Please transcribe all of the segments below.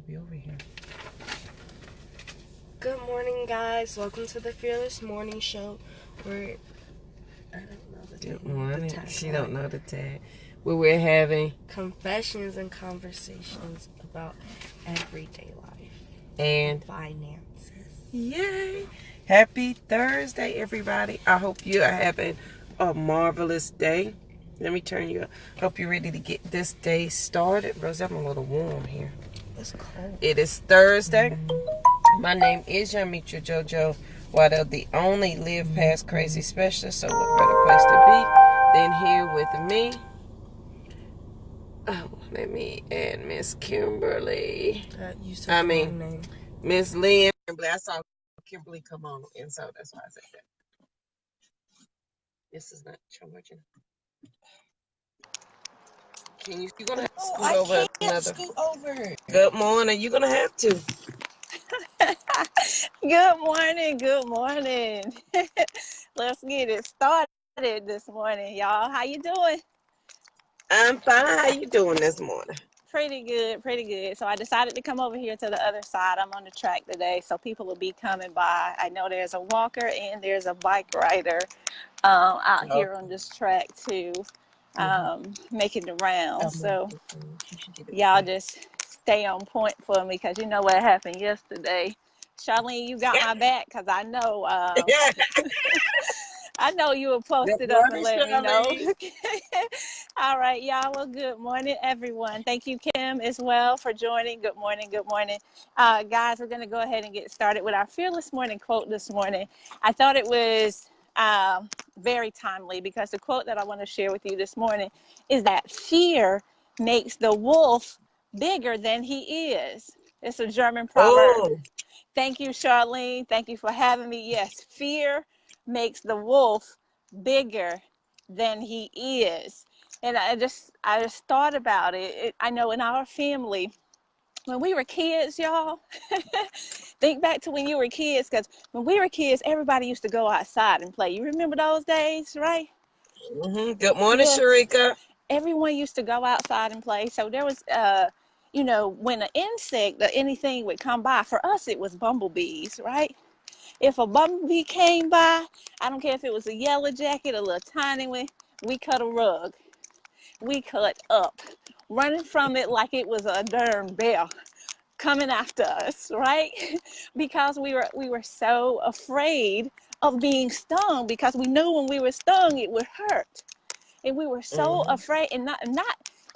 be over here. Good morning, guys. Welcome to the Fearless Morning Show. I don't know the Good name, morning. the tagline. She don't know the tag. Where we're having Confessions and conversations about everyday life and finances. yay! Happy Thursday, everybody. I hope you are having a marvelous day. Let me turn you up. Hope you're ready to get this day started. Rose, I'm a little warm here. It's cold. It is Thursday. My name is Yamitra JoJo Waddell, the only Live Past Crazy specialist. So what better place to be than here with me? Oh, let me add Miss Kimberly. You said the wrong name. Miss Lynn. I saw Kimberly come on, and so that's why I said that. This is not charging. You're gonna have to scoot over another. Scoot over. Good morning. You're gonna have to. Good morning. Good morning. Let's get it started this morning, y'all. How you doing? I'm fine. How you doing this morning? Pretty good, pretty good. So I decided to come over here to the other side. I'm on the track today, so people will be coming by. I know there's a walker and there's a bike rider out here on this track too, making the rounds. So y'all just stay on point for me, because you know what happened yesterday. Charlene, you got my back, because I know I know you will post it up and let me know. All right, y'all. Well, good morning, everyone. Thank you, Kim, as well, for joining. Good morning. Good morning. Guys, we're going to go ahead and get started with our Fearless Morning quote this morning. I thought it was very timely, because the quote that I want to share with you this morning is that fear makes the wolf bigger than he is. It's a German proverb. Oh. Thank you, Charlene. Thank you for having me. Yes, fear makes the wolf bigger than he is. And I just thought about it. I know in our family, when we were kids, y'all, think back to when you were kids, because when we were kids, everybody used to go outside and play. You remember those days, right? Good morning, Yes. Sharika. Everyone used to go outside and play. So there was, when an insect or anything would come by, for us, it was bumblebees, right? If a bumblebee came by, I don't care if it was a yellow jacket, a little tiny one, we cut a rug. We cut up, running from it like it was a darn bear coming after us, right? Because we were so afraid of being stung, because we knew when we were stung it would hurt. And we were so afraid, and not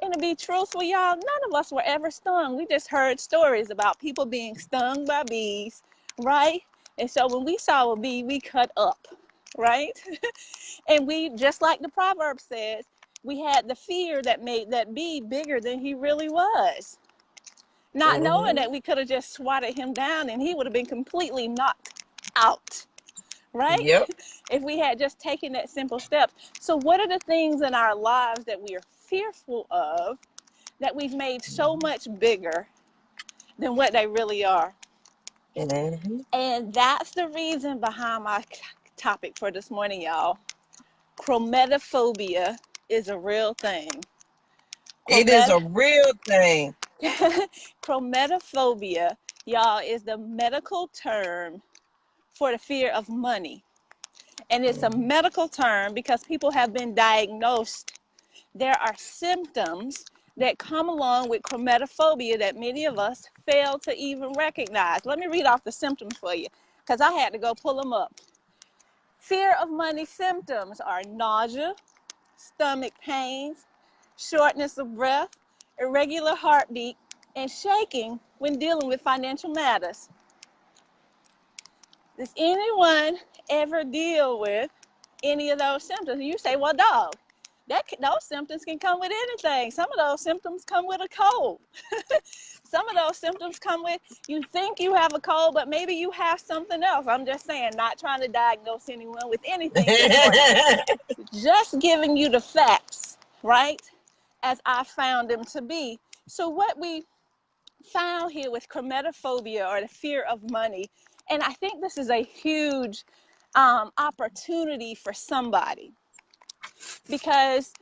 and to be truthful, y'all, none of us were ever stung. We just heard stories about people being stung by bees, right? And so when we saw a bee, we cut up, right? And we, just like the proverb says, we had the fear that made that bee bigger than he really was. Not knowing that we could have just swatted him down and he would have been completely knocked out, right? Yep. If we had just taken that simple step. So what are the things in our lives that we are fearful of that we've made so much bigger than what they really are? And that's the reason behind my topic for this morning, y'all. Chrometophobia is a real thing. It is a real thing. Chrometophobia, y'all, is the medical term for the fear of money. And it's a medical term because people have been diagnosed. There are symptoms that come along with chrometophobia that many of us fail to even recognize. Let me read off the symptoms for you, because I had to go pull them up. Fear of money symptoms are nausea, stomach pains, shortness of breath, irregular heartbeat, and shaking when dealing with financial matters. Does anyone ever deal with any of those symptoms? You say, well, dog, those symptoms can come with anything. Some of those symptoms come with a cold. Some of those symptoms come with, you think you have a cold, but maybe you have something else. I'm just saying, not trying to diagnose anyone with anything this morning. Just giving you the facts, right, as I found them to be. So what we found here with chrometophobia, or the fear of money, and I think this is a huge opportunity for somebody, because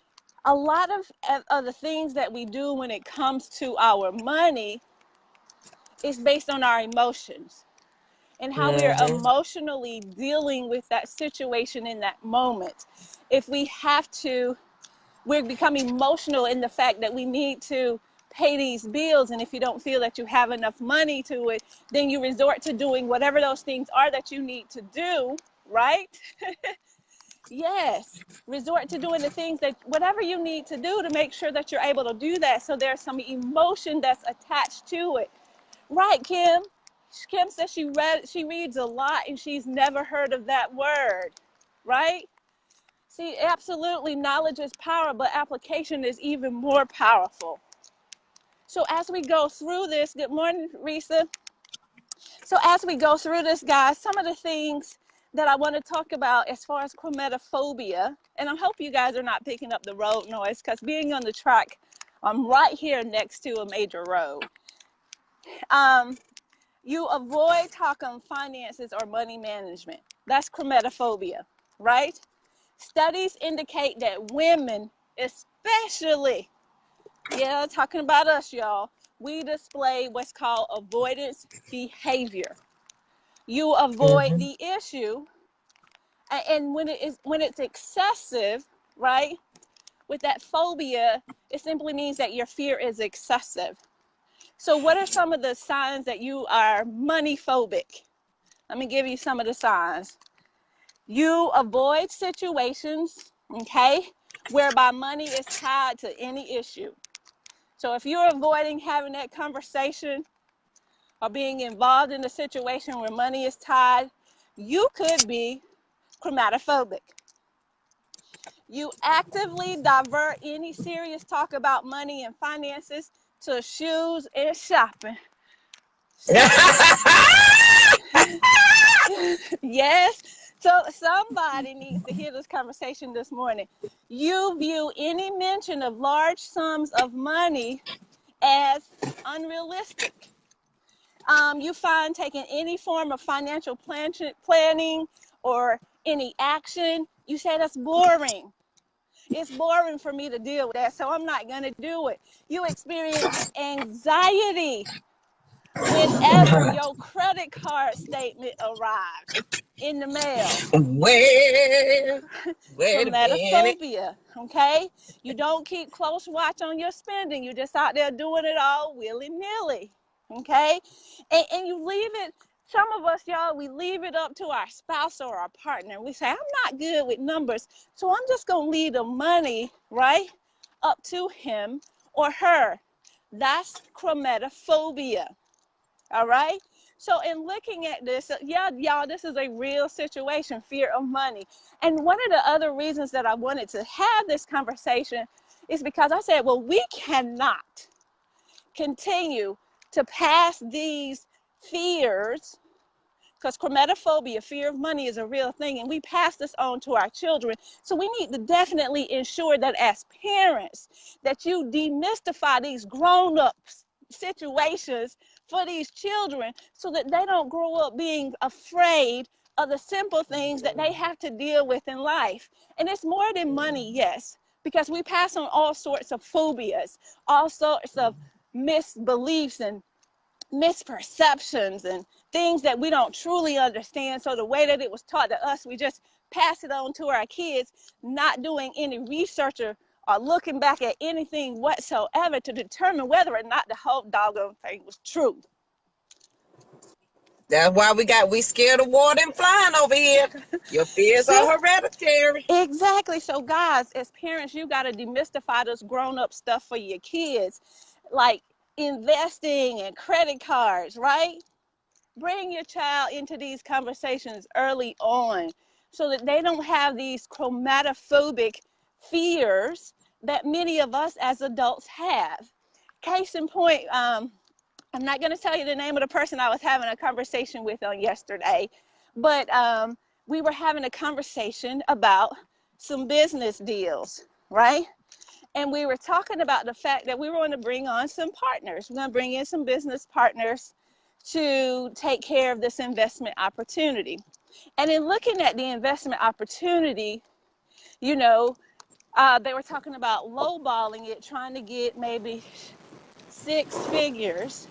a lot of the things that we do when it comes to our money is based on our emotions and how we are emotionally dealing with that situation in that moment. If we have to, we're becoming emotional in the fact that we need to pay these bills, and if you don't feel that you have enough money to it, then you resort to doing whatever those things are that you need to do, right? Yes, resort to doing the things that whatever you need to do to make sure that you're able to do that. So there's some emotion that's attached to it, right, Kim? Kim says she reads a lot and she's never heard of that word, right? See, absolutely, knowledge is power, but application is even more powerful. So as we go through this, good morning, Risa. So as we go through this, guys, some of the things that I want to talk about as far as chrometophobia, and I hope you guys are not picking up the road noise, because being on the track, I'm right here next to a major road. You avoid talking finances or money management. That's chrometophobia, right? Studies indicate that women, especially, yeah, talking about us, y'all, we display what's called avoidance behavior. You avoid the issue, and when it's excessive, right? With that phobia, it simply means that your fear is excessive. So what are some of the signs that you are money phobic? Let me give you some of the signs. You avoid situations, okay, whereby money is tied to any issue. So if you're avoiding having that conversation or being involved in a situation where money is tied, you could be chromatophobia. You actively divert any serious talk about money and finances to shoes and shopping. Yes. So somebody needs to hear this conversation this morning. You view any mention of large sums of money as unrealistic. You find taking any form of financial planning or any action, you say that's boring. It's boring for me to deal with that, so I'm not going to do it. You experience anxiety whenever your credit card statement arrives in the mail. Well, wait a minute. Chromatophobia, okay? You don't keep close watch on your spending. You're just out there doing it all willy-nilly, okay? And you leave it, some of us, y'all, we leave it up to our spouse or our partner. We say, I'm not good with numbers, so I'm just going to leave the money, right, up to him or her. That's chromatophobia, all right? So in looking at this, yeah, y'all, this is a real situation, fear of money. And one of the other reasons that I wanted to have this conversation is because I said, well, we cannot continue to pass these fears, because chromatophobia, fear of money, is a real thing, and we pass this on to our children. So we need to definitely ensure that as parents, that you demystify these grown-up situations for these children so that they don't grow up being afraid of the simple things that they have to deal with in life. And it's more than money, yes, because we pass on all sorts of phobias, all sorts of misbeliefs and misperceptions and things that we don't truly understand. So the way that it was taught to us, we just pass it on to our kids, not doing any research or looking back at anything whatsoever to determine whether or not the whole doggone thing was true. That's why we scared of water and flying over here. Your fears are hereditary. Exactly. So guys, as parents, you got to demystify this grown-up stuff for your kids, like investing and credit cards, right? Bring your child into these conversations early on so that they don't have these chromatophobic fears that many of us as adults have. Case in point, I'm not going to tell you the name of the person I was having a conversation with on yesterday, but we were having a conversation about some business deals, right? And we were talking about the fact that we were going to bring on some partners. We're going to bring in some business partners to take care of this investment opportunity. And in looking at the investment opportunity, you know, they were talking about lowballing it, trying to get maybe 6 figures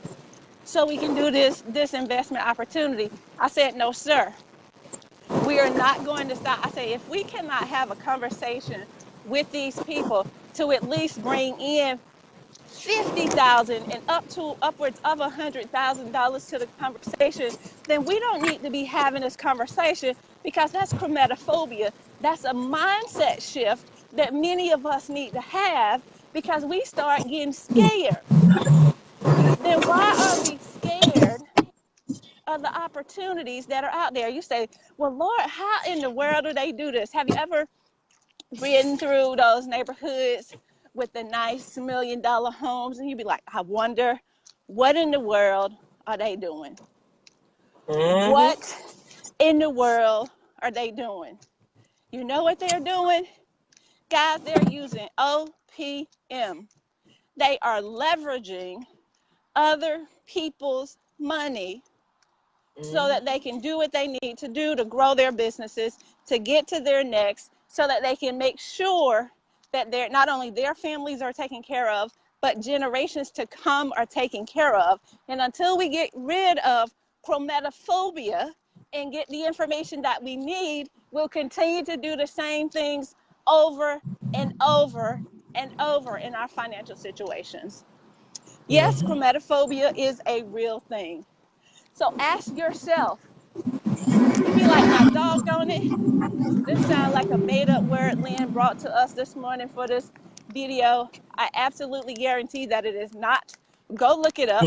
so we can do this investment opportunity. I said, no, sir. We are not going to stop. I say, if we cannot have a conversation with these people to at least bring in $50,000 and up to upwards of $100,000 to the conversation, then we don't need to be having this conversation, because that's chrometophobia. That's a mindset shift that many of us need to have, because we start getting scared. Then why are we scared of the opportunities that are out there? You say, well, Lord, how in the world do they do this? Have you ever ridden through those neighborhoods with the nice $1 million homes, and you'd be like, I wonder what in the world are they doing? What in the world are they doing? You know what they're doing? Guys, they're using OPM. They are leveraging other people's money so that they can do what they need to do to grow their businesses, to get to their next, so that they can make sure that they're, not only their families are taken care of, but generations to come are taken care of. And until we get rid of chrometophobia and get the information that we need, we'll continue to do the same things over and over and over in our financial situations. Yes, chrometophobia is a real thing. So ask yourself, you be like, now doggone it, this sounds like a made-up word Lynn brought to us this morning for this video. I absolutely guarantee that it is not. Go look it up.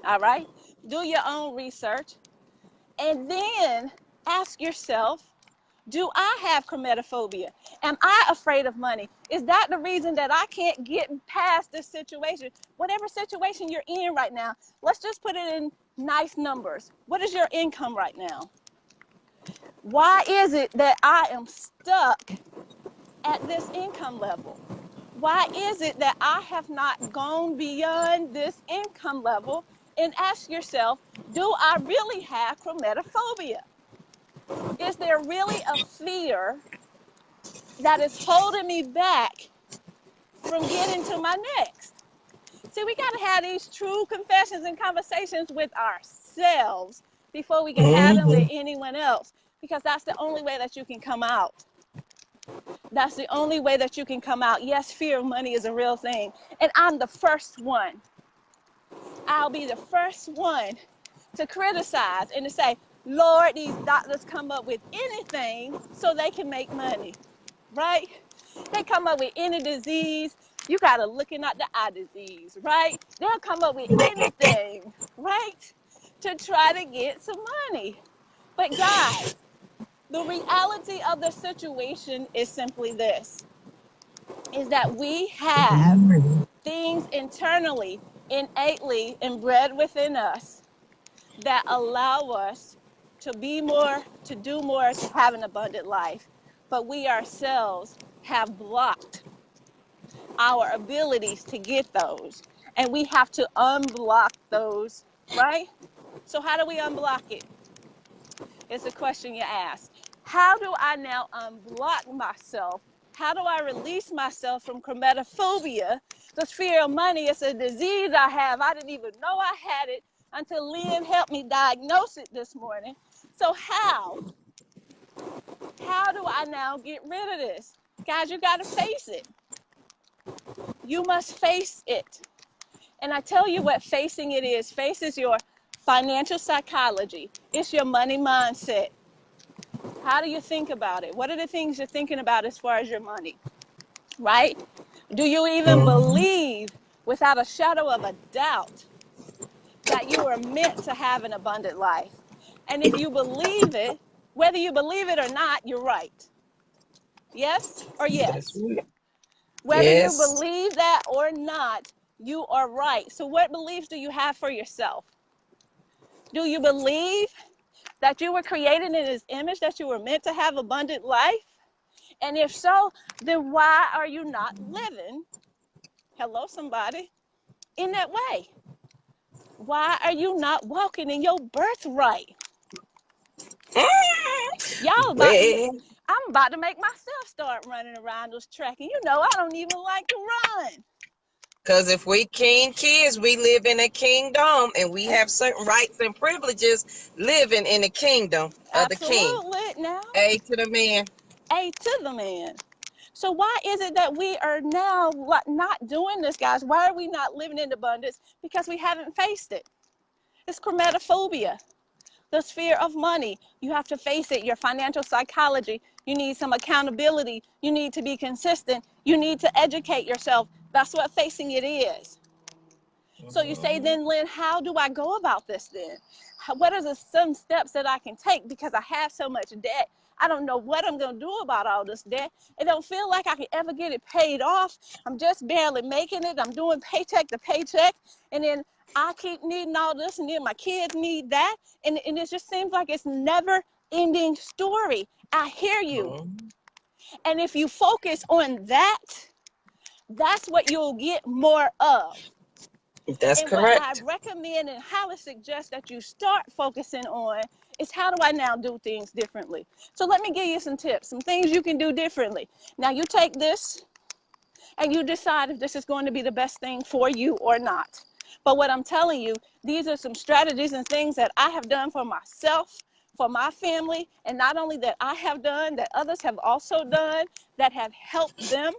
All right? Do your own research. And then ask yourself, do I have chrometophobia? Am I afraid of money? Is that the reason that I can't get past this situation? Whatever situation you're in right now, let's just put it in nice numbers. What is your income right now? Why is it that I am stuck at this income level? Why is it that I have not gone beyond this income level? And ask yourself, do I really have chrometophobia? Is there really a fear that is holding me back from getting to my next? See, we got to have these true confessions and conversations with ourselves before we can have them with anyone else, because that's the only way that you can come out. That's the only way that you can come out. Yes, fear of money is a real thing. And I'm the first one. I'll be the first one to criticize and to say, Lord, these doctors come up with anything so they can make money, right? They come up with any disease. You got to looking at the eye disease, right? They'll come up with anything, right, to try to get some money. But guys, the reality of the situation is simply this, is that we have things internally, innately inbred within us that allow us to be more, to do more, to have an abundant life. But we ourselves have blocked our abilities to get those. And we have to unblock those, right? So how do we unblock it? It's a question you ask. How do I now unblock myself? How do I release myself from chrometophobia? This fear of money is a disease I have. I didn't even know I had it until Lynn helped me diagnose it this morning. So how do I now get rid of this? Guys, you got to face it. You must face it. And I tell you what facing it is. Face is your financial psychology. It's your money mindset. How do you think about it? What are the things you're thinking about as far as your money, right? Do you even believe without a shadow of a doubt that you are meant to have an abundant life? And if you believe it, whether you believe it or not, you're right. Yes or yes? Whether you believe that or not, you are right. So what beliefs do you have for yourself? Do you believe that you were created in His image, that you were meant to have abundant life? And if so, then why are you not living, hello somebody, in that way? Why are you not walking in your birthright? Y'all about to, I'm about to make myself start running around this track. And you know I don't even like to run. Because if we king kids, we live in a kingdom, and we have certain rights and privileges living in the kingdom of the king. Absolutely. Now, A to the man. A to the man. So why is it that we are now not doing this, guys? Why are we not living in abundance? Because we haven't faced it. It's chrometophobia. This fear of money. You have to face it. Your financial psychology. You need some accountability. You need to be consistent. You need to educate yourself. That's what facing it is. So you say, then, Lynn, how do I go about this then? What are some steps that I can take because I have so much debt? I don't know what I'm going to do about all this debt. It don't feel like I can ever get it paid off. I'm just barely making it. I'm doing paycheck to paycheck. And then I keep needing all this, and then my kids need that. And it just seems like it's never ending story. I hear you. And if you focus on that, that's what you'll get more of. That's and correct. what I recommend and highly suggest that you start focusing on is, how do I now do things differently? So let me give you some tips, some things you can do differently. Now you take this and you decide if this is going to be the best thing for you or not. But what I'm telling you, these are some strategies and things that I have done for myself, for my family, and not only that I have done, that others have also done, that have helped them,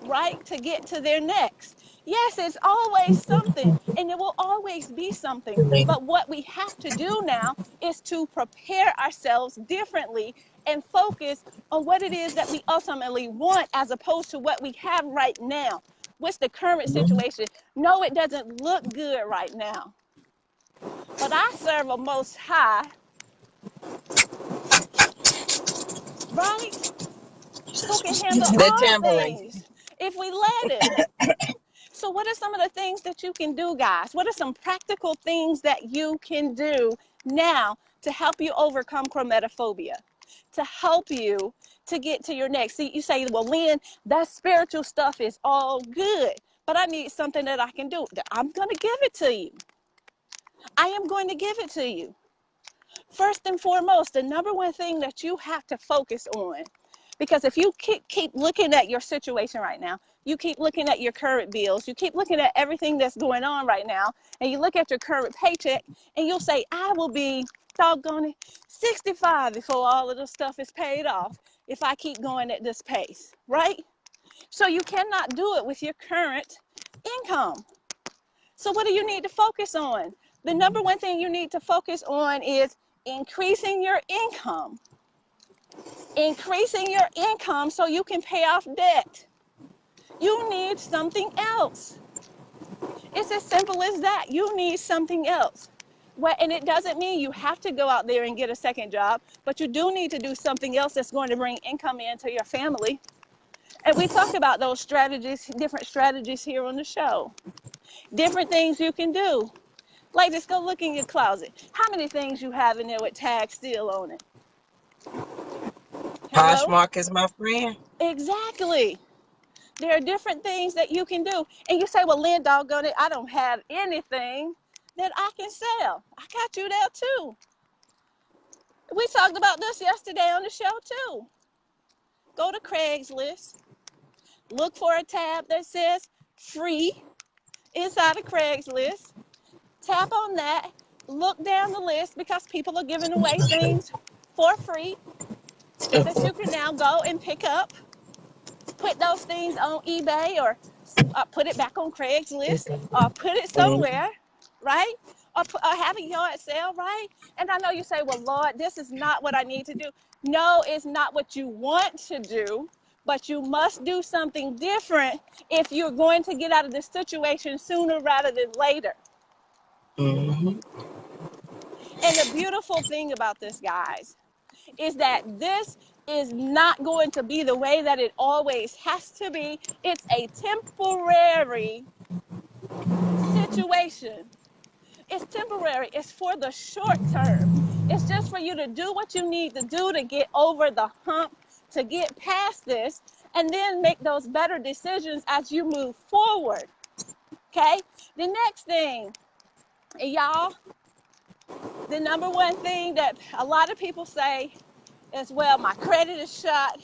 right, to get to their next. Yes, it's always something, and it will always be something. But what we have to do now is to prepare ourselves differently and focus on what it is that we ultimately want, as opposed to what we have right now. What's the current situation? No, it doesn't look good right now. But I serve a most high, right? Who can handle The all tambourine. things if we let him. So what are some of the things that you can do, guys? What are some practical things that you can do now to help you overcome chrometophobia, to help you to get to your next? See, you say, well, Lynn, that spiritual stuff is all good, but I need something that I can do. I'm going to give it to you. I am going to give it to you. First and foremost, the number one thing that you have to focus on, because if you keep looking at your situation right now, you keep looking at your current bills, you keep looking at everything that's going on right now, and you look at your current paycheck, and you'll say, I will be, doggone it, 65 before all of this stuff is paid off if I keep going at this pace, right? So you cannot do it with your current income. So what do you need to focus on? The number one thing you need to focus on is increasing your income. Increasing your income so you can pay off debt. You need something else. It's as simple as that. You need something else. And it doesn't mean you have to go out there and get a second job, but you do need to do something else that's going to bring income into your family. And we talk about those strategies, different strategies here on the show. Different things you can do. Like, just go look in your closet. How many things you have in there with tags still on it? Hello? Poshmark is my friend. Exactly. There are different things that you can do. And you say, well, Lynn, doggone it, I don't have anything that I can sell. I got you there too. We talked about this yesterday on the show too. Go to Craigslist. Look for a tab that says free inside of Craigslist. Tap on that. Look down the list, because people are giving away things for free that you can now go and pick up. Put those things on eBay, or put it back on Craigslist, or put it somewhere, right? Or have a yard sale, right? And I know you say, well, Lord, this is not what I need to do. No, it's not what you want to do, but you must do something different if you're going to get out of this situation sooner rather than later. And the beautiful thing about this, guys, is that this is not going to be the way that it always has to be. It's a temporary situation. It's temporary. It's for the short term. It's just for you to do what you need to do to get over the hump, to get past this, and then make those better decisions as you move forward. Okay? The next thing, y'all, the number one thing that a lot of people say is, well, my credit is shot,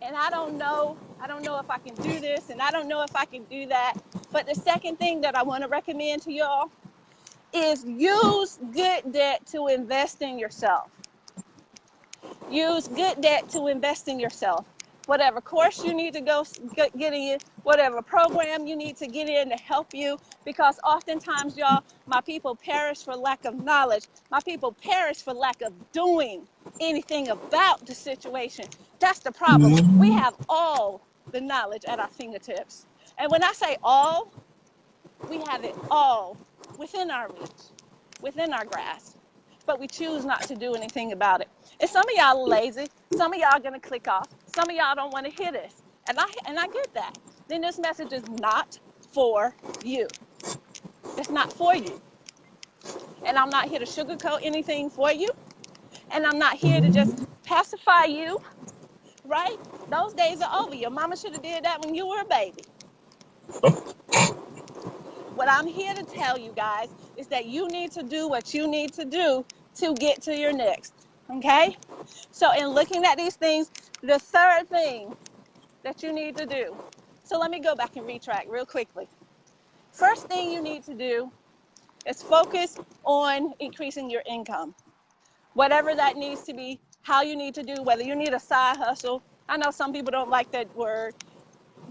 and I don't know if I can do this, and I don't know if I can do that. But the second thing that I want to recommend to y'all is use good debt to invest in yourself. Use good debt to invest in yourself. Whatever course you need to go get in, whatever program you need to get in to help you, because oftentimes, y'all, my people perish for lack of knowledge. My people perish for lack of doing anything about the situation. That's the problem. We have all the knowledge at our fingertips. And when I say all, we have it all within our reach, within our grasp, but we choose not to do anything about it. And some of y'all are lazy. Some of y'all are gonna click off. Some of y'all don't want to hear this, and I get that. Then this message is not for you. It's not for you, and I'm not here to sugarcoat anything for you, and I'm not here to just pacify you. Right? Those days are over. Your mama should have did that when you were a baby. What I'm here to tell you guys is that you need to do what you need to do to get to your next, okay? So in looking at these things, the third thing that you need to do, so let me go back and retrack real quickly. First thing you need to do is focus on increasing your income. Whatever that needs to be, how you need to do, whether you need a side hustle. I know some people don't like that word.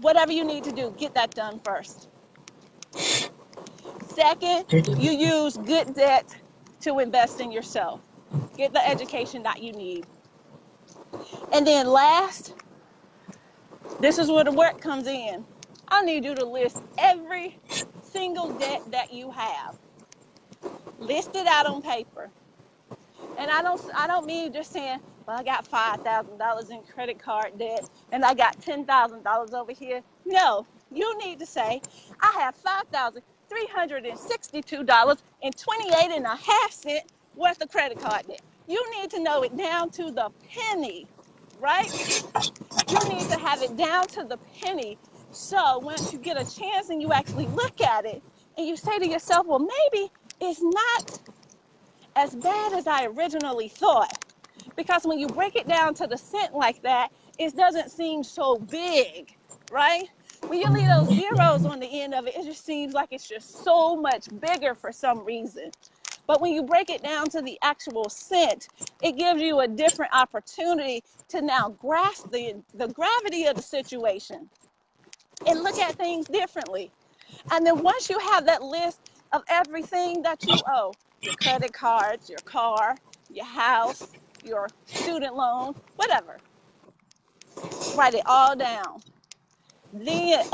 Whatever you need to do, get that done first. Second, you use good debt to invest in yourself. Get the education that you need. And then last, this is where the work comes in. I need you to list every single debt that you have. List it out on paper. And I don't mean just saying, well, I got $5,000 in credit card debt and I got $10,000 over here. No, you need to say, I have $5,362.28.5 worth of credit card debt. You need to know it down to the penny, right? You need to have it down to the penny. So once you get a chance and you actually look at it and you say to yourself, well, maybe it's not as bad as I originally thought. Because when you break it down to the cent like that, it doesn't seem so big, right? When you leave those zeros on the end of it, it just seems like it's just so much bigger for some reason. But when you break it down to the actual cent, it gives you a different opportunity to now grasp the gravity of the situation and look at things differently. And then once you have that list of everything that you owe, your credit cards, your car, your house, your student loan, whatever, write it all down. Then,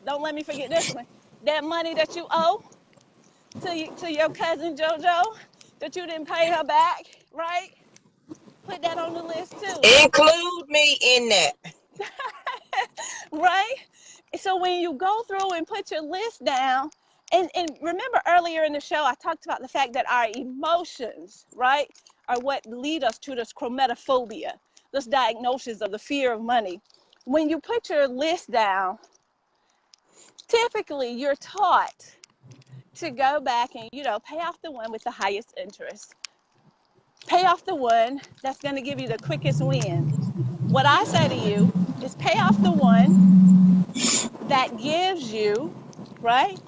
don't let me forget this one. That money that you owe to your cousin JoJo, that you didn't pay her back, right? Put that on the list too. Include me in that. Right? So when you go through and put your list down, and remember earlier in the show, I talked about the fact that our emotions, right, are what lead us to this chrometophobia, this diagnosis of the fear of money. When you put your list down, typically you're taught to go back and, pay off the one with the highest interest. Pay off the one that's going to give you the quickest win. What I say to you is pay off the one that gives you, right,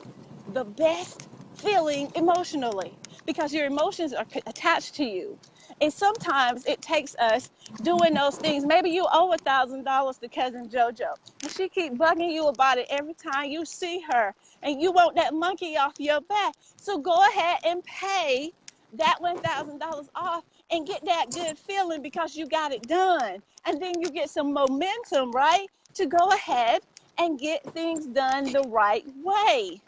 the best feeling emotionally, because your emotions are attached to you. And sometimes it takes us doing those things. Maybe you owe $1,000 to cousin JoJo, and she keep bugging you about it every time you see her, and you want that monkey off your back. So go ahead and pay that $1,000 off and get that good feeling because you got it done. And then you get some momentum, right, to go ahead and get things done the right way.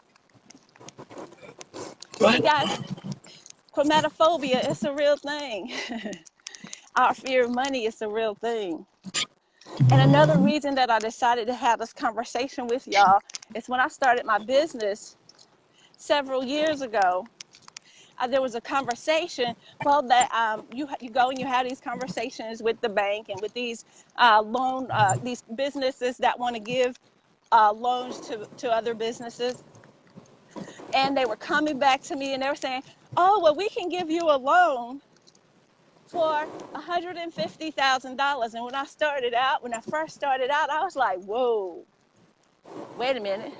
See, guys, chromatophobia is a real thing. Our fear of money is a real thing. And another reason that I decided to have this conversation with y'all is when I started my business several years ago, there was a conversation, well, that you go and you have these conversations with the bank and with these these businesses that want to give loans to other businesses. And they were coming back to me and they were saying, oh, well, we can give you a loan for $150,000. And when I first started out, I was like, whoa, wait a minute.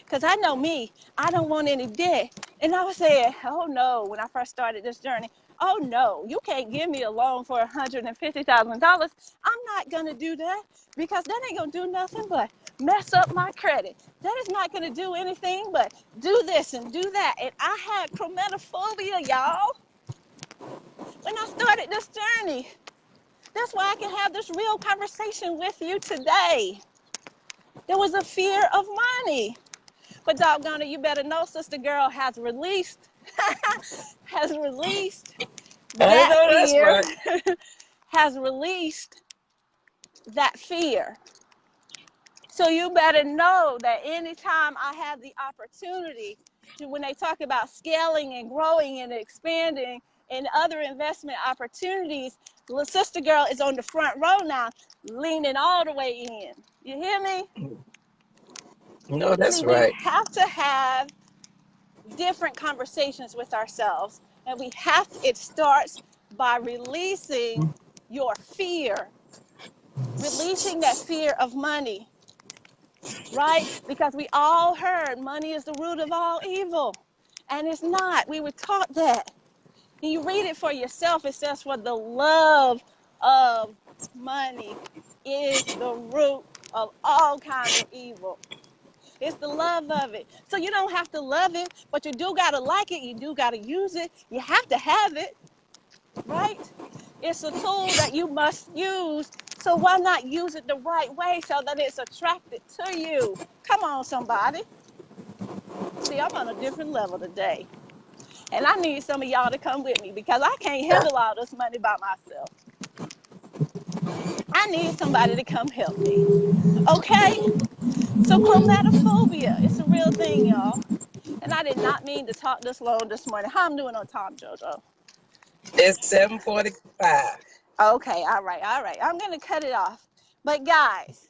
Because I know me, I don't want any debt. And I was saying, oh no, when I first started this journey, oh no, you can't give me a loan for $150,000. I'm not going to do that because that ain't going to do nothing but mess up my credit. That is not going to do anything but do this and do that. And I had chrometophobia, y'all, when I started this journey. That's why I can have this real conversation with you today. There was a fear of money. But doggone it, you better know Sister Girl has released I that know that's fear, right. has released that fear. So you better know that anytime I have the opportunity to, when they talk about scaling and growing and expanding and other investment opportunities, little Sister Girl is on the front row now, leaning all the way in. You hear me? No, that's See, we right. have to have different conversations with ourselves, and it starts by releasing your fear, releasing that fear of money, right? Because we all heard money is the root of all evil, and it's not. We were taught that. And you read it for yourself. It says, for the love of money is the root of all kinds of evil. It's the love of it. So you don't have to love it, but you do got to like it. You do got to use it. You have to have it, right? It's a tool that you must use. So why not use it the right way so that it's attracted to you? Come on, somebody. See, I'm on a different level today. And I need some of y'all to come with me because I can't handle all this money by myself. I need somebody to come help me. Okay? So chromatophobia, it's a real thing, y'all. And I did not mean to talk this long this morning. How I'm doing on time, JoJo? It's 7:45. Okay, all right. I'm going to cut it off. But guys,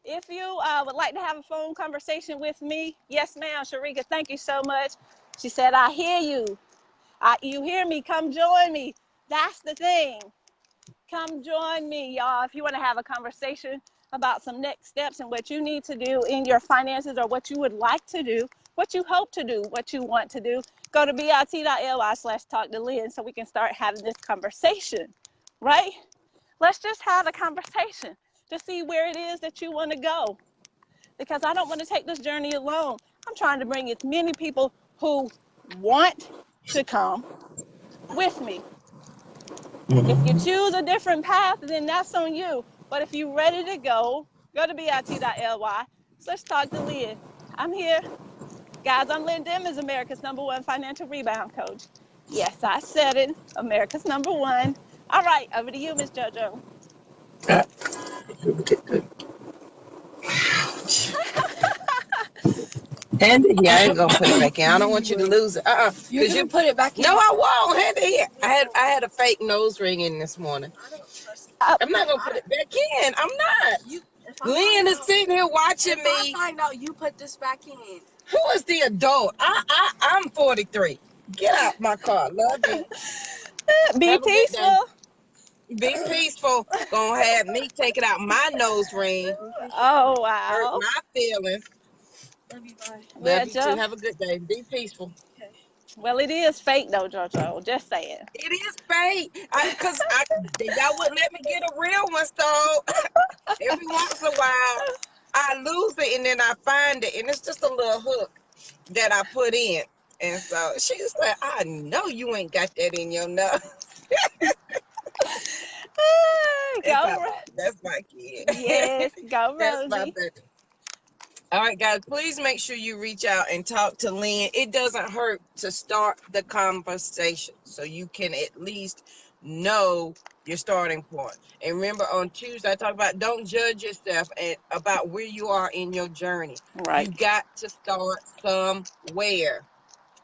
if you would like to have a phone conversation with me, yes, ma'am, Sharika, thank you so much. She said, I hear you. You hear me? Come join me. That's the thing. Come join me, y'all. If you want to have a conversation about some next steps and what you need to do in your finances or what you would like to do, what you hope to do, what you want to do, go to bit.ly/talk-to-Lynn so we can start having this conversation, right? Let's just have a conversation to see where it is that you want to go, because I don't want to take this journey alone. I'm trying to bring as many people who want to come with me. If you choose a different path, then that's on you. But if you're ready to go to bit.ly/talk-to-Lynn. I'm here. Guys, I'm Lynn Dimmons, America's #1 financial rebound coach. Yes, I said it. America's #1. All right, over to you, Miss JoJo. Hand it here. I ain't gonna put it back in. I don't want you to lose it. You can put it back in. No, I won't. Hand it here. I had a fake nose ring in this morning. I'm not gonna put it back in. I'm not. Lynn is sitting here watching me. I find out you put this back in. Who is the adult? I'm 43. Get out my car. Love you. Be Have a good day. peaceful. Be peaceful. Gonna have me taking out my nose ring. Oh, Hurt wow. my feelings. Love you, bye. Well, Love you too. Have a good day. Be peaceful. well, it is fake though, JoJo. Just saying. It is fake. Cause y'all wouldn't let me get a real one, so every once in a while I lose it and then I find it, and it's just a little hook that I put in. And so she's like, I know you ain't got that in your nose. That's my kid. Yes, go That's my Rosie. baby. All right, guys, please make sure you reach out and talk to Lynn. It doesn't hurt to start the conversation so you can at least know your starting point. And remember, on Tuesday, I talked about don't judge yourself and about where you are in your journey. Right. You got to start somewhere.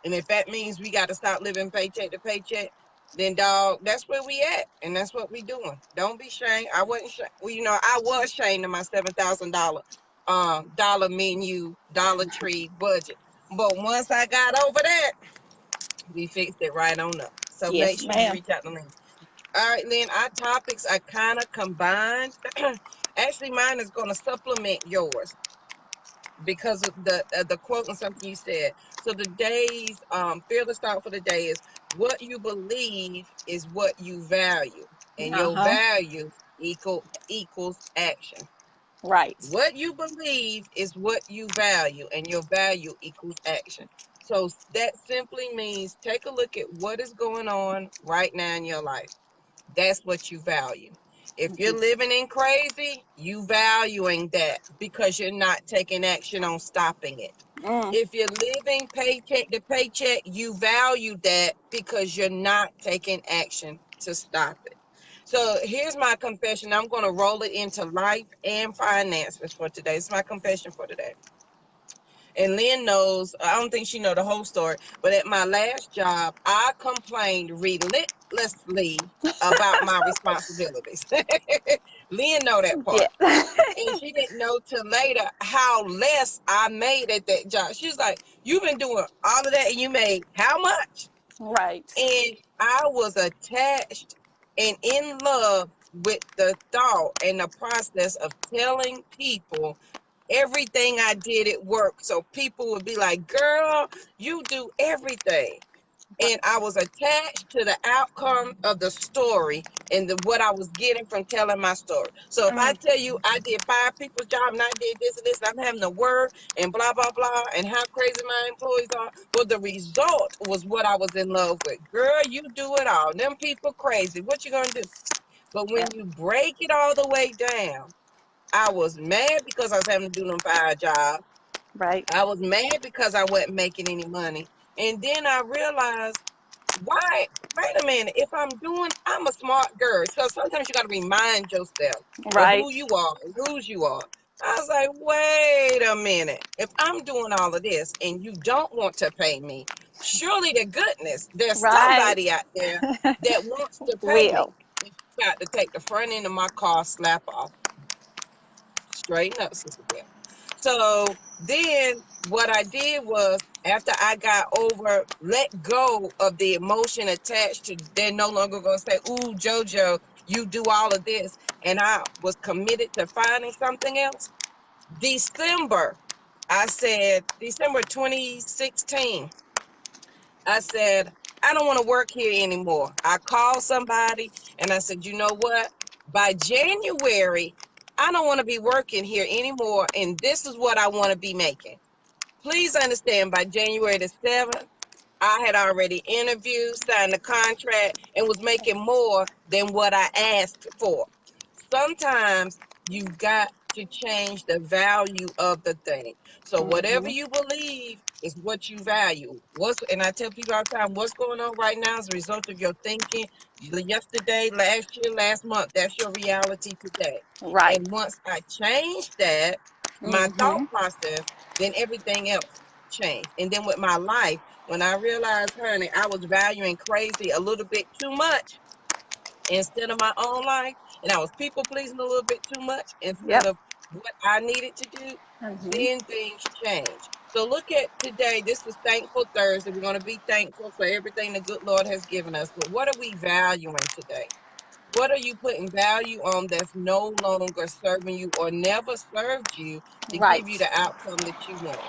And if that means we got to stop living paycheck to paycheck, then dog, that's where we at, and that's what we doing. Don't be ashamed. I wasn't, well, I was ashamed of my $7,000 dollar menu, Dollar Tree budget. But once I got over that, we fixed it right on up. So make Yes, sure you ma'am. reach out to Lynn. All right, Lynn, our topics are kind of combined. Actually, mine is going to supplement yours because of the quote and something you said. So today's fearless thought for the day is what you believe is what you value, and your Uh-huh. values equals action. Right. What you believe is what you value, and your value equals action. So that simply means take a look at what is going on right now in your life. That's what you value. If you're Mhm. living in crazy, you valuing that because you're not taking action on stopping it. Mm. If you're living paycheck to paycheck, you value that because you're not taking action to stop it. So here's my confession. I'm going to roll it into life and finances for today. It's my confession for today. And Lynn knows, I don't think she know the whole story, but at my last job, I complained relentlessly about my responsibilities. Lynn know that Yeah. part. And she didn't know till later how less I made at that job. She was like, you've been doing all of that and you made how much? Right. And I was attached and in love with the thought and the process of telling people everything I did at work. So people would be like, girl, you do everything. And I was attached to the outcome of the story and what I was getting from telling my story. So if I Mm. tell you I did 5 people's job and I did this and this, and I'm having to work and blah, blah, blah, and how crazy my employees are, well, the result was what I was in love with. Girl, you do it all. Them people crazy. What you gonna do? But Yeah. when you break it all the way down, I was mad because I was having to do them 5 jobs. Right. I was mad because I wasn't making any money. And then I realized, why? Wait a minute. If I'm a smart girl. So sometimes you got to remind yourself of Right. who you are and whose you are. I was like, wait a minute. If I'm doing all of this and you don't want to pay me, surely to goodness, there's Right. somebody out there that wants to pay me. Will. And she got to take the front end of my car, slap off. Straighten up, Sister Bell. So then what I did was after I got over, let go of the emotion attached to, they're no longer going to say, ooh, JoJo, you do all of this. And I was committed to finding something else. December, I said, December 2016, I said, I don't want to work here anymore. I called somebody and I said, you know what? By January, I don't want to be working here anymore. And this is what I want to be making. Please understand, by January the 7th, I had already interviewed, signed the contract, and was making more than what I asked for. Sometimes you've got to change the value of the thing. So whatever Mm-hmm. you believe is what you value. And I tell people all the time, what's going on right now is a result of your thinking yesterday, last year, last month. That's your reality today. Right. And once I changed that, my thought Mm-hmm. process, then everything else changed. And then with my life, when I realized, honey, I was valuing crazy a little bit too much instead of my own life, and I was people pleasing a little bit too much instead Yep. of what I needed to do, Mm-hmm. then things change. So look at today. This is Thankful Thursday. We're going to be thankful for everything the good Lord has given us. But what are we valuing today? What are you putting value on that's no longer serving you or never served you to give you Right. the outcome that you want?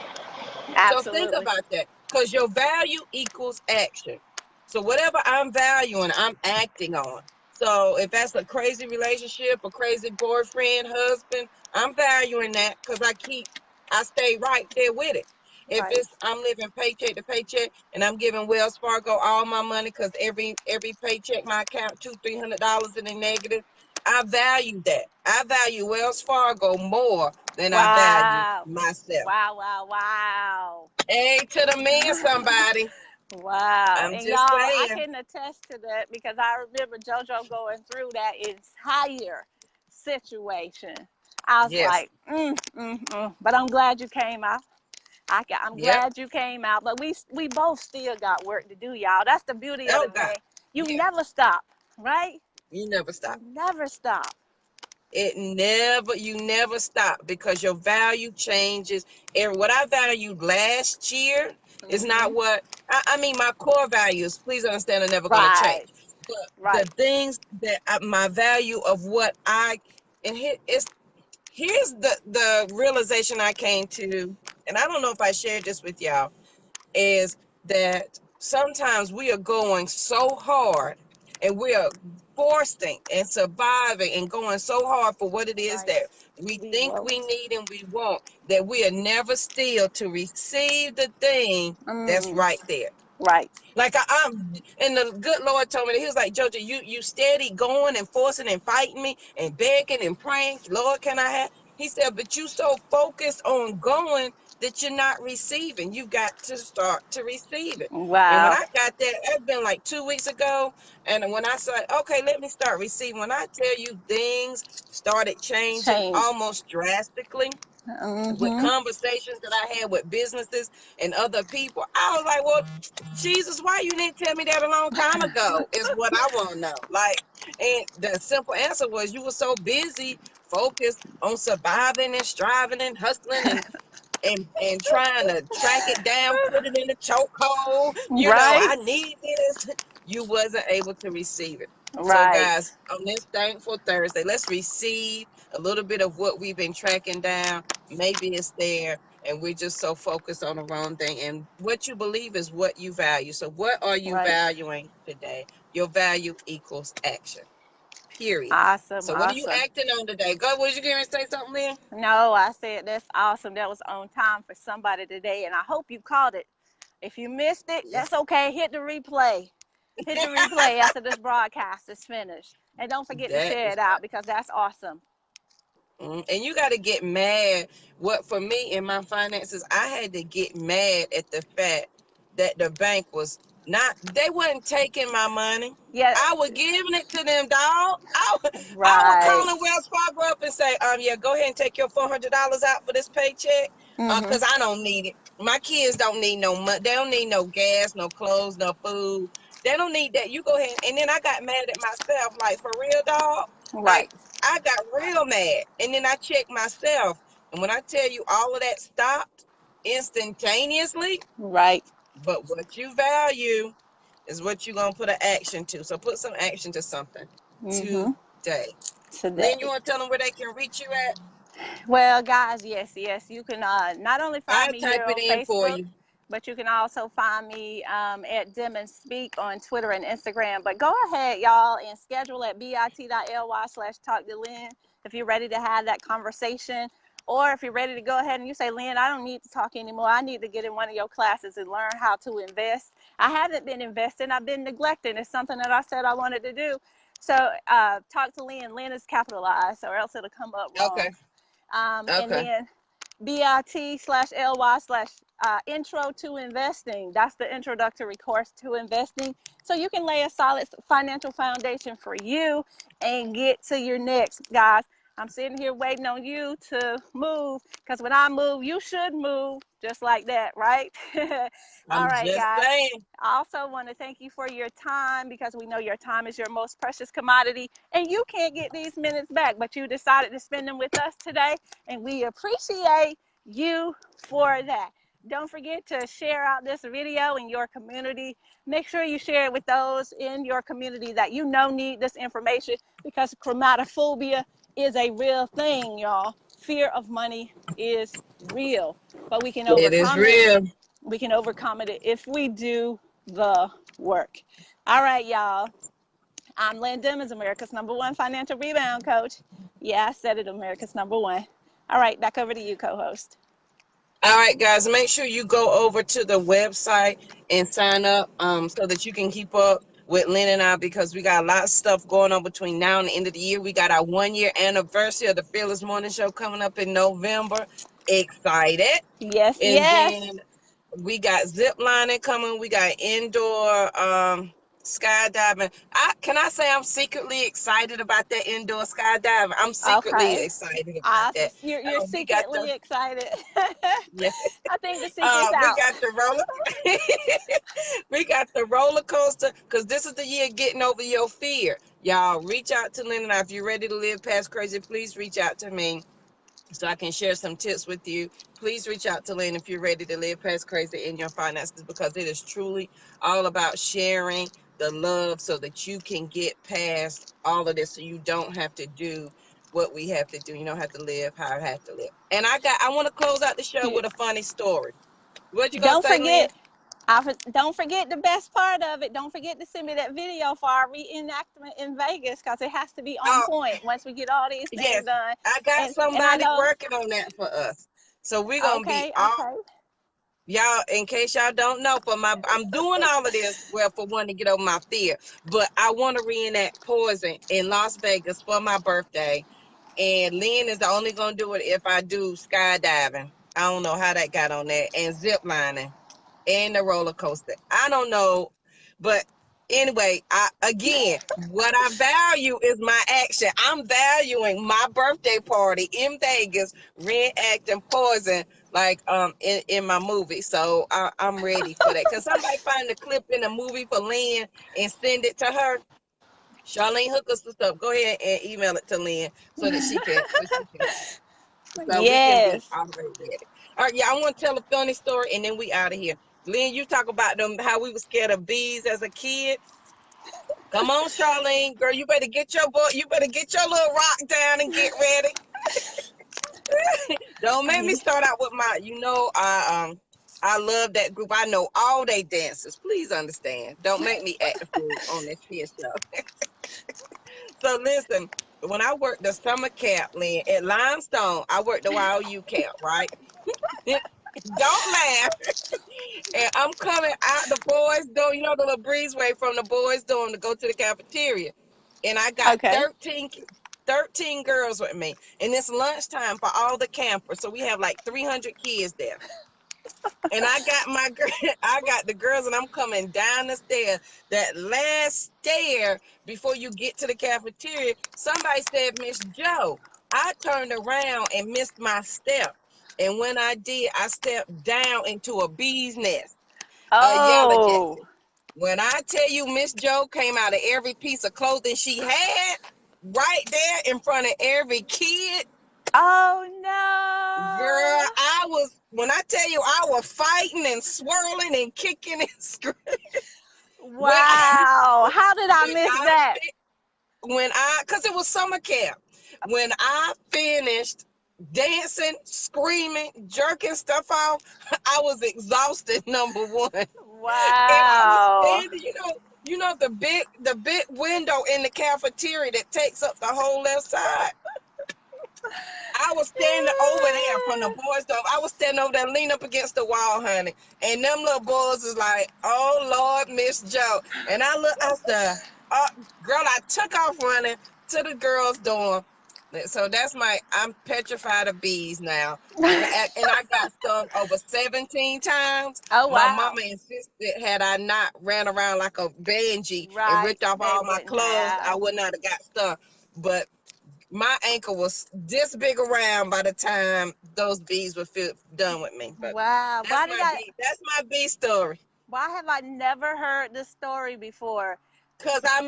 So think Absolutely. about that because your value equals action. So whatever I'm valuing, I'm acting on. So if that's a crazy relationship, a crazy boyfriend, husband, I'm valuing that because I stay right there with it. If Right. it's I'm living paycheck to paycheck and I'm giving Wells Fargo all my money because every paycheck my account $200-300 in the negative, I value that. I value Wells Fargo more than I value Wow. myself. Wow. Wow. Wow. Hey, to the man, somebody. Wow. I'm And just y'all, I saying. can attest to that because I remember JoJo going through that entire situation. I was Yes. like, but I'm glad you came out. I'm Yep. glad you came out, but we both still got work to do, y'all. That's the beauty of Oh the God. game. You Yeah. never stop, right? You never You stop. never stop. You never stop because your value changes. And what I valued last year is Hmm. not what I mean, my core values, please understand, are never going to Right. change. But the Right. things that my value of what and here's the realization I came to, and I don't know if I shared this with y'all, is that sometimes we are going so hard and we are forcing and surviving and going so hard for what it is Right. that we We think we won't. need and we want, that we are never still to receive the thing that's Mm, right there. right. Like I'm, and the good Lord told me that He was like, Jojo, you steady going and forcing and fighting me and begging and praying, Lord, can I have? He said, but you so focused on going that you're not receiving. You've got to start to receive it. And when Wow. I got that, it's been like 2 weeks ago. And when I said, okay, let me start receiving, when I tell you things started changing Change. almost drastically with Mm-hmm. conversations that I had with businesses and other people, I was like, well, Jesus, why you didn't tell me that a long time ago is what I want to know. Like, and the simple answer was you were so busy, focused on surviving and striving and hustling and trying to track it down, put it in the chokehold. Right. I need this. You wasn't able to receive it. So, Right. guys, on this Thankful Thursday, let's receive a little bit of what we've been tracking down. Maybe it's there, and we're just so focused on the wrong thing. And what you believe is what you value. So, what are you Right. valuing today? Your value equals action. Period. Awesome. So, what are you Awesome. acting on today? Go. Was you going to say something, Lynn? No, I said that's awesome. That was on time for somebody today, and I hope you caught it. If you missed it, Yeah. that's okay. Hit the replay. Hit the replay after this broadcast is finished. And don't forget to That share is it out because that's awesome. And you got to get mad. What for me in my finances, I had to get mad at the fact that the bank was not, they wasn't taking my money. Yeah, I was giving it to them, dog. I was right. calling Wells Fargo up and say, yeah, go ahead and take your $400 out for this paycheck, Mm-hmm. cause I don't need it. My kids don't need no money. They don't need no gas, no clothes, no food. They don't need that. You go ahead. And then I got mad at myself, like, for real, dog. Like, Right. I got real mad. And then I checked myself. And when I tell you all of that stopped instantaneously, Right. but what you value is what you're going to put an action to. So put some action to something Mm-hmm. today. Lynn, you Today. want to tell them where they can reach you at? Well, guys, yes, yes. You can not only find I'll me type here it on in for Facebook, you. but you can also find me at Dim and Speak on Twitter and Instagram. But go ahead, y'all, and schedule at bit.ly/talk to Lynn if you're ready to have that conversation. Or if you're ready to go ahead and you say, Lynn, I don't need to talk anymore. I need to get in one of your classes and learn how to invest. I haven't been investing. I've been neglecting. It's something that I said I wanted to do. So talk to Lynn. Lynn is capitalized, or else it'll come up Okay. wrong. And Okay. then bit/ly/intro to investing. That's the introductory course to investing. So you can lay a solid financial foundation for you and get to your next, guys. I'm sitting here waiting on you to move because when I move, you should move just like that, right? All I'm right, just guys. saying. I also want to thank you for your time because we know your time is your most precious commodity and you can't get these minutes back, but you decided to spend them with us today, and we appreciate you for that. Don't forget to share out this video in your community. Make sure you share it with those in your community that you know need this information because chromatophobia is a real thing, y'all. Fear of money is real, but we can It is overcome it. real. We can overcome it if we do the work. All right, y'all. I'm Lynn Dimmons, America's #1 financial rebound coach. Yeah, I said it, America's #1. All right, back over to you, co-host. All right, guys, make sure you go over to the website and sign up so that you can keep up with Lynn and I because we got a lot of stuff going on between now and the end of the year. We got our 1 year anniversary of the Fearless Morning Show coming up in November. Excited. Yes, And yes. then we got zip lining coming. We got indoor skydiving. Can I say I'm secretly excited about that indoor skydiving? I'm secretly Okay. excited about Awesome. that. You're We got the secretly excited. yeah. I think the secret's We out. got the roller. We got the roller coaster because this is the year getting over your fear. Y'all reach out to Lynn and I. If you're ready to live past crazy, please reach out to me so I can share some tips with you. Please reach out to Lynn if you're ready to live past crazy in your finances because it is truly all about sharing the love so that you can get past all of this, so you don't have to do what we have to do. You don't have to live how I have to live. And I want to close out the show with a funny story. What you gonna Don't say, Lynn? forget, don't forget the best part of it. Don't forget to send me that video for our reenactment in Vegas, because it has to be on Oh, point once we get all these things yes, done. I got And I somebody know. working on that for us. So we're gonna be Okay, all okay. y'all. In case y'all don't know, I'm doing all of this. Well, for one, to get over my fear, but I want to reenact Poison in Las Vegas for my birthday. And Lynn is only gonna do it if I do skydiving. I don't know how that got on there, and zip lining and the roller coaster. I don't know, but anyway, again, what I value is my action. I'm valuing my birthday party in Vegas, reenacting Poison like in my movie. So I'm ready for that. Can somebody find the clip in the movie for Lynn and send it to her? Charlene, hook us up. Go ahead and email it to Lynn so that she can so we can be Yes. already ready. All right, yeah, I want to tell a funny story and then we out of here. Lynn, you talk about them how we were scared of bees as a kid. Come on, Charlene, girl, you better get your boy, you better get your little rock down and get ready. Don't make me start out with my, I love that group. I know all they dancers. Please understand. Don't make me act the fool on this here show. So listen, when I worked the summer camp, Lynn, at Limestone, I worked the YOU camp, right? Don't laugh. And I'm coming out the boys' door, the little breezeway from the boys' dorm to go to the cafeteria. And I got Okay. 13 girls with me. And it's lunchtime for all the campers. So we have like 300 kids there. And I got I got the girls, and I'm coming down the stairs. That last stair before you get to the cafeteria, somebody said, Miss Joe. I turned around and missed my step. And when I did, I stepped down into a bee's nest, a yellow Oh. jacket. When I tell you Miss Joe came out of every piece of clothing she had, right there in front of every kid, Oh girl, no. when I tell you, I was fighting and swirling and kicking and screaming. When I, Wow. How did I when miss I, that? cause it was summer camp. When I finished dancing, screaming, jerking stuff off, I was exhausted, number one. And I was Wow. standing, the big window in the cafeteria that takes up the whole left side. I was standing over there from the boys' door. I was standing over there, leaning up against the wall, honey. And them little boys was like, "Oh Lord, Miss Joe." And I said, girl, I took off running to the girls' dorm. So I'm petrified of bees now. And I got stung over 17 times. Oh My wow. mama insisted, had I not ran around like a Benji and Right. ripped off They all my wouldn't clothes, I have. would not have got stung. But my ankle was this big around by the time those bees were done with me. But Wow. that's my bee story. Why have I never heard this story before? Cause I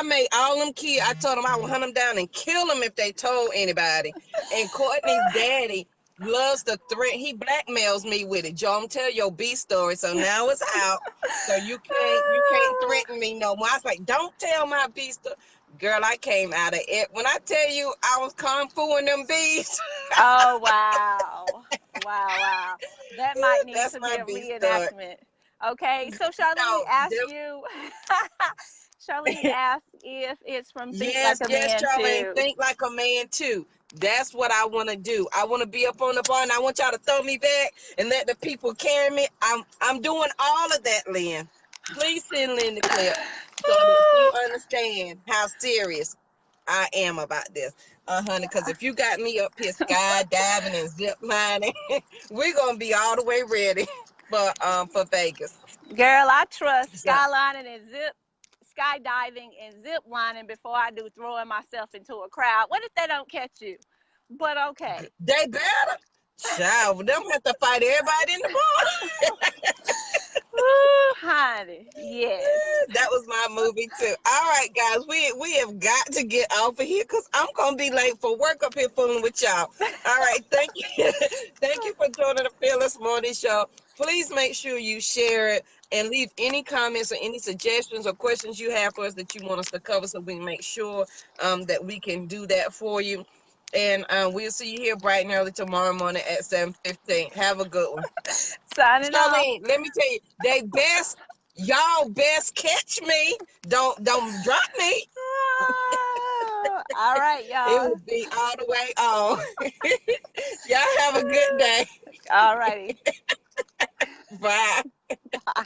made all them kids. I told them I would hunt them down and kill them if they told anybody. And Courtney's daddy loves to threaten. He blackmails me with it. Joe, I'm tell your bee story. So now it's out. So you can't threaten me no more. I was like, don't tell my bee story. Girl, I came out of it. When I tell you I was kung fuing them bees, Oh wow. Wow, wow. That might need that's to be my a bee story. reenactment. Okay, so Charlene No, asked you Charlene asked if it's from Think Like yes, a yes, Man Charlene. too. Think like a man too. That's what I want to do. I want to be up on the bar, and I want y'all to throw me back and let the people carry me. I'm doing all of that, Lynn. Please send Lynn the clip so that she understand how serious I am about this. Honey, because if you got me up here skydiving and zip lining, we're gonna be all the way ready for Vegas. Girl, I trust So skydiving and zip lining before I do throwing myself into a crowd. What if they don't catch you? But okay. they better. Child, them have to fight everybody in the bar. Ooh, honey. Yes. That was my movie too. All right, guys, we have got to get off of here because I'm gonna be late for work up here fooling with y'all. All right, thank you, thank you for joining the Fearless Morning Show. Please make sure you share it. And leave any comments or any suggestions or questions you have for us that you want us to cover, so we can make sure that we can do that for you. And we'll see you here bright and early tomorrow morning at 7:15. Have a good one. Signing off. Charlene, let me tell you, y'all best catch me. Don't drop me. All right, It y'all. will be all the way on. Y'all have a good day. All righty. Bye. Bye.